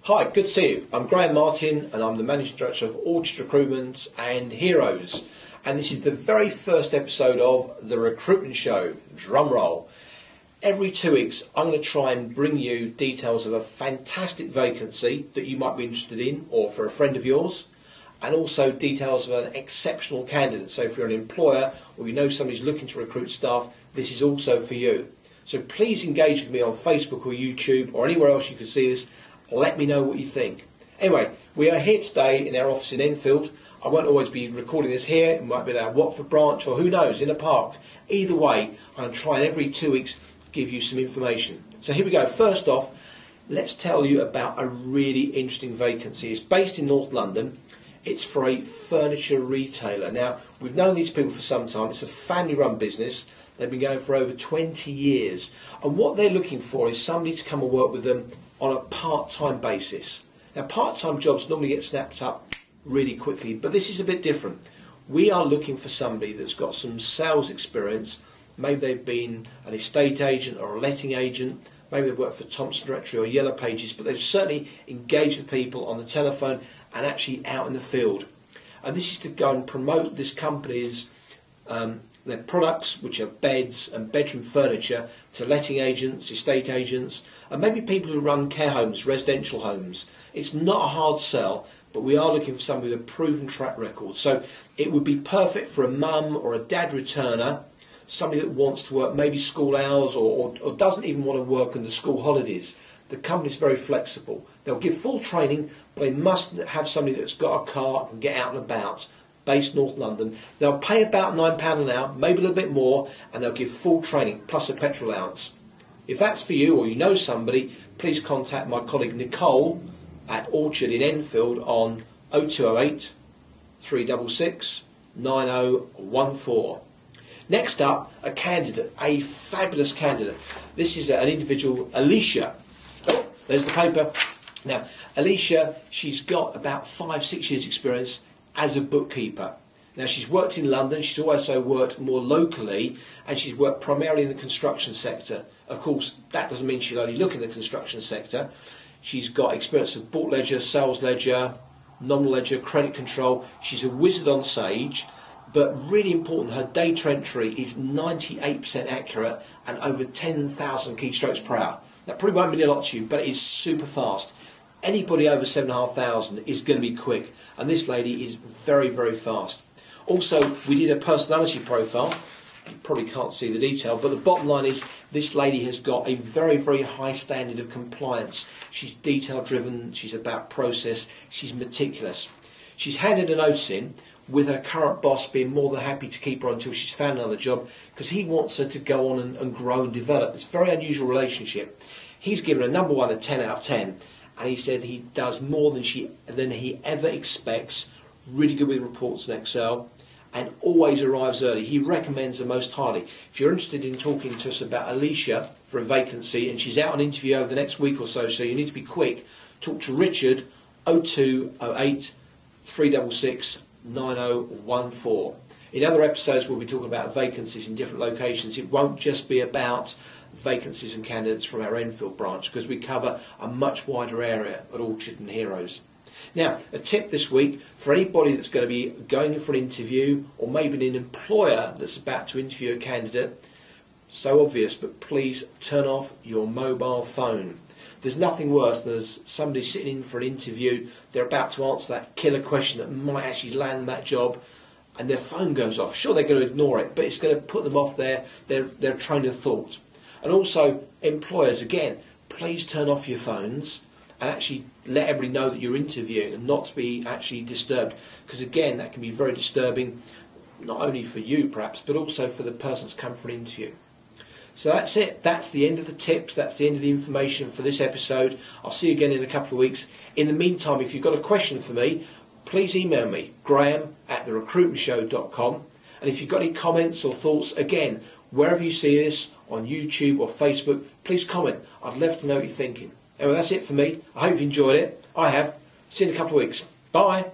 Hi, good to see you. I'm Graham Martin and I'm the Managing Director of Orchard Recruitment and Heroes. And this is the very first episode of the Recruitment Show. Drum roll. Every 2 weeks I'm going to try and bring you details of a fantastic vacancy that you might be interested in or for a friend of yours, and also details of an exceptional candidate. So if you're an employer or you know somebody's looking to recruit staff, this is also for you. So please engage with me on Facebook or YouTube or anywhere else you can see this. Let me know what you think. Anyway, we are here today in our office in Enfield. I won't always be recording this here. It might be at our Watford branch or who knows, in a park. Either way, I'm going to try and every 2 weeks give you some information. So here we go. First off, let's tell you about a really interesting vacancy. It's based in North London. It's for a furniture retailer. Now, we've known these people for some time. It's a family-run business. They've been going for over 20 years. And what they're looking for is somebody to come and work with them on a part-time basis. Now, part-time jobs normally get snapped up really quickly, but this is a bit different. We are looking for somebody that's got some sales experience. Maybe they've been an estate agent or a letting agent. Maybe they've worked for Thompson Directory or Yellow Pages, but they've certainly engaged with people on the telephone and actually out in the field. And this is to go and promote this company's their products, which are beds and bedroom furniture, to letting agents, estate agents, and maybe people who run care homes, residential homes. It's not a hard sell, but we are looking for somebody with a proven track record. So it would be perfect for a mum or a dad returner, somebody that wants to work maybe school hours or doesn't even want to work in the school holidays. The company's very flexible. They'll give full training, but they must have somebody that's got a car and get out and about. Based North London. They'll pay about £9 an hour, maybe a little bit more, and they'll give full training plus a petrol allowance. If that's for you or you know somebody, please contact my colleague Nicole at Orchard in Enfield on 0208 366 9014. Next up, a candidate, a fabulous candidate. This is an individual, Alicia. Oh, there's the paper. Now, Alicia, she's got about 5-6 years experience as a bookkeeper. Now, she's worked in London, she's also worked more locally, and she's worked primarily in the construction sector. Of course, that doesn't mean she'll only look in the construction sector. She's got experience of book ledger, sales ledger, nominal ledger, credit control. She's a wizard on Sage, but really important, her data entry is 98% accurate and over 10,000 keystrokes per hour. That probably won't mean a lot to you, but it is super fast. Anybody over 7,500 is going to be quick, and this lady is very, very fast. Also, we did a personality profile. You probably can't see the detail, but the bottom line is this lady has got a very, very high standard of compliance. She's detail-driven, she's about process, she's meticulous. She's handed a notice in, with her current boss being more than happy to keep her until she's found another job, because he wants her to go on and grow and develop. It's a very unusual relationship. He's given her number one a 10 out of 10. And he said he does more than he ever expects, really good with reports in Excel, and always arrives early. He recommends her most highly. If you're interested in talking to us about Alicia for a vacancy, and she's out on interview over the next week or so you need to be quick, talk to Richard, 0208 366 9014. In other episodes we'll be talking about vacancies in different locations. It won't just be about vacancies and candidates from our Enfield branch, because we cover a much wider area at Orchard and Heroes. Now, a tip this week for anybody that's going to be going in for an interview, or maybe an employer that's about to interview a candidate. So obvious, but please turn off your mobile phone. There's nothing worse than as somebody sitting in for an interview, they're about to answer that killer question that might actually land them that job, and their phone goes off. Sure, they're going to ignore it, but it's going to put them off their train of thought. And also, employers, again, please turn off your phones and actually let everybody know that you're interviewing and not to be actually disturbed. Because again, that can be very disturbing, not only for you perhaps, but also for the person that's come for an interview. So that's it. That's the end of the tips. That's the end of the information for this episode. I'll see you again in a couple of weeks. In the meantime, if you've got a question for me, please email me, graham@therecruitmentshow.com. And if you've got any comments or thoughts, again, wherever you see this, on YouTube or Facebook, please comment. I'd love to know what you're thinking. Anyway, that's it for me. I hope you enjoyed it. I have. See you in a couple of weeks. Bye.